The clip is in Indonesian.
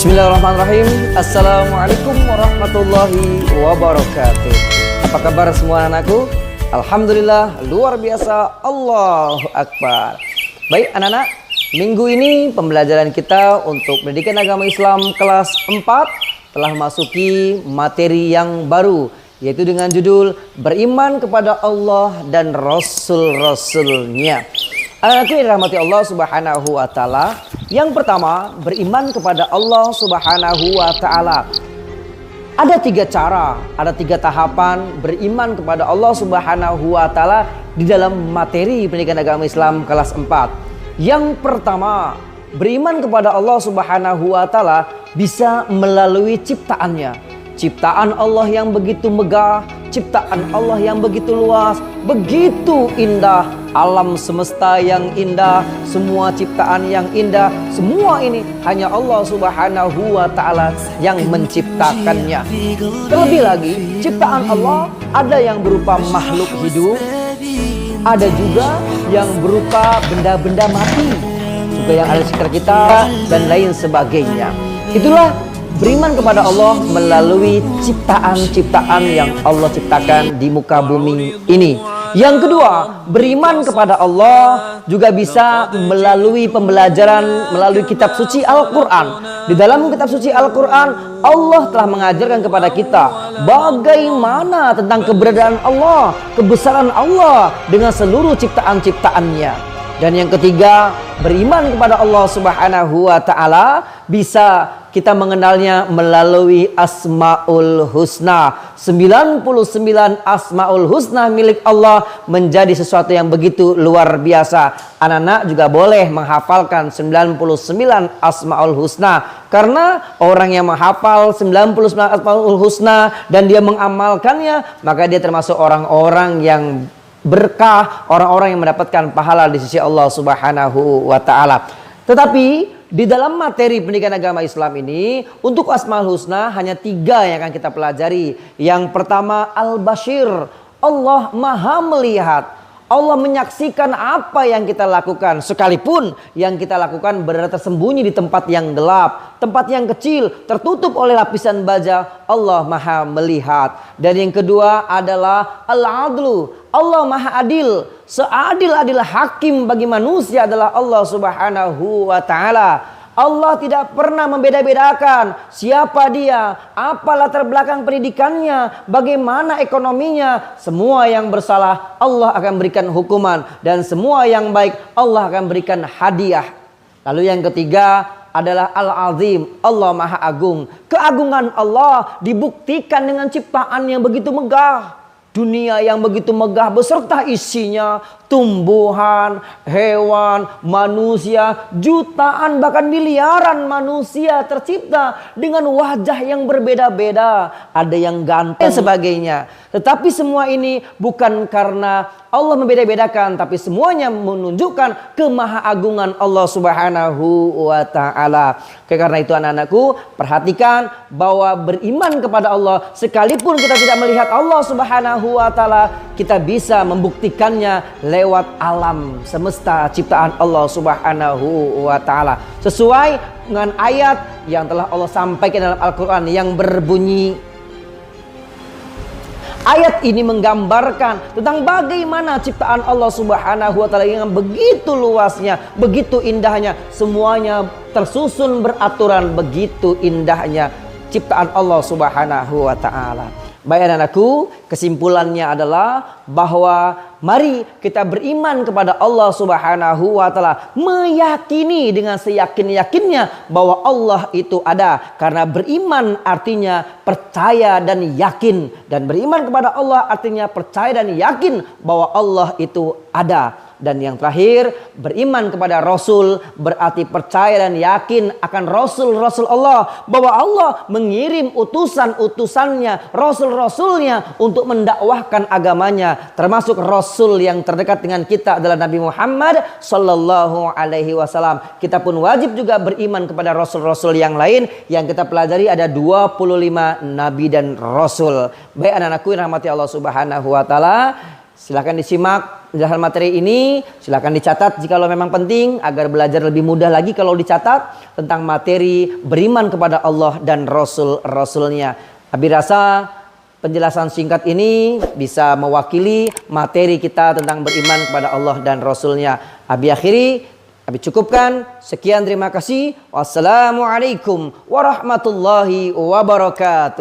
Bismillahirrahmanirrahim. Assalamualaikum warahmatullahi wabarakatuh. Apa kabar semua anakku? Alhamdulillah, luar biasa. Allahu Akbar. Baik anak-anak, minggu ini pembelajaran kita untuk pendidikan agama Islam kelas 4 telah masuki materi yang baru, yaitu dengan judul beriman kepada Allah dan Rasul-Rasulnya. Anak-anakku yang dirahmati Allah Subhanahu wa Ta'ala, yang pertama, beriman kepada Allah Subhanahu wa Ta'ala. Ada 3 cara, ada 3 tahapan beriman kepada Allah Subhanahu wa Ta'ala di dalam materi pendidikan agama Islam kelas 4. Yang pertama, beriman kepada Allah Subhanahu wa Ta'ala bisa melalui ciptaannya. Ciptaan Allah yang begitu megah, ciptaan Allah yang begitu luas, begitu indah, alam semesta yang indah, semua ciptaan yang indah, semua ini hanya Allah Subhanahu wa Ta'ala yang menciptakannya. Terlebih lagi, ciptaan Allah ada yang berupa makhluk hidup, ada juga yang berupa benda-benda mati, juga yang ada di sekitar kita dan lain sebagainya. Itulah beriman kepada Allah melalui ciptaan-ciptaan yang Allah ciptakan di muka bumi ini. Yang kedua, beriman kepada Allah juga bisa melalui pembelajaran melalui kitab suci Al-Quran. Di dalam kitab suci Al-Quran, Allah telah mengajarkan kepada kita bagaimana tentang keberadaan Allah, kebesaran Allah dengan seluruh ciptaan-ciptaannya. Dan yang ketiga, beriman kepada Allah Subhanahu wa Ta'ala bisa kita mengenalnya melalui Asmaul Husna. 99 Asmaul Husna milik Allah menjadi sesuatu yang begitu luar biasa. Anak-anak juga boleh menghafalkan 99 Asmaul Husna. Karena orang yang menghafal 99 Asmaul Husna dan dia mengamalkannya, maka dia termasuk orang-orang yang berkah, orang-orang yang mendapatkan pahala di sisi Allah Subhanahu wa Ta'ala. Tetapi di dalam materi pendidikan agama Islam ini, untuk Asmaul Husna hanya 3 yang akan kita pelajari. Yang pertama, Al-Bashir, Allah Maha Melihat. Allah menyaksikan apa yang kita lakukan, sekalipun yang kita lakukan berada tersembunyi di tempat yang gelap, tempat yang kecil, tertutup oleh lapisan baja. Allah Maha Melihat. Dan yang kedua adalah Al-Adlu, Allah Maha Adil. Seadil-adil hakim bagi manusia adalah Allah Subhanahu wa Ta'ala. Allah tidak pernah membeda-bedakan siapa dia, apa latar belakang pendidikannya, bagaimana ekonominya. Semua yang bersalah Allah akan berikan hukuman, dan semua yang baik Allah akan berikan hadiah. Lalu yang ketiga adalah Al-Azim, Allah Maha Agung. Keagungan Allah dibuktikan dengan ciptaan yang begitu megah. Dunia yang begitu megah beserta isinya, tumbuhan, hewan, manusia, jutaan bahkan miliaran manusia tercipta dengan wajah yang berbeda-beda. Ada yang ganteng dan sebagainya. Tetapi semua ini bukan karena Allah membeda-bedakan, tapi semuanya menunjukkan kemahaagungan Allah Subhanahu wa Ta'ala. Karena itu anak-anakku, perhatikan bahwa beriman kepada Allah, sekalipun kita tidak melihat Allah Subhanahu wa Ta'ala, kita bisa membuktikannya lewat alam semesta ciptaan Allah Subhanahu wa Ta'ala. Sesuai dengan ayat yang telah Allah sampaikan dalam Al-Quran yang berbunyi, ayat ini menggambarkan tentang bagaimana ciptaan Allah Subhanahu wa Ta'ala yang begitu luasnya, begitu indahnya, semuanya tersusun beraturan, begitu indahnya ciptaan Allah Subhanahu wa Ta'ala. Baik anak-anakku, kesimpulannya adalah bahwa mari kita beriman kepada Allah Subhanahu wa Ta'ala, meyakini dengan seyakin-yakinnya bahwa Allah itu ada. Karena beriman artinya percaya dan yakin, dan beriman kepada Allah artinya percaya dan yakin bahwa Allah itu ada. Dan yang terakhir, beriman kepada Rasul berarti percaya dan yakin akan Rasul-Rasul Allah, bahwa Allah mengirim utusan-utusannya, Rasul-Rasulnya untuk mendakwahkan agamanya. Termasuk Rasul yang terdekat dengan kita adalah Nabi Muhammad Sallallahu Alaihi Wasallam. Kita pun wajib juga beriman kepada Rasul-Rasul yang lain. Yang kita pelajari ada 25 Nabi dan Rasul. Baik anak-anakku yang rahmati Allah Subhanahu wa Ta'ala, Silahkan disimak penjelasan materi ini. Silahkan dicatat jika memang penting agar belajar lebih mudah lagi kalau dicatat tentang materi beriman kepada Allah dan Rasul-Rasulnya. Abi rasa penjelasan singkat ini bisa mewakili materi kita tentang beriman kepada Allah dan Rasulnya. Abi akhiri, Abi cukupkan. Sekian, terima kasih. Wassalamualaikum warahmatullahi wabarakatuh.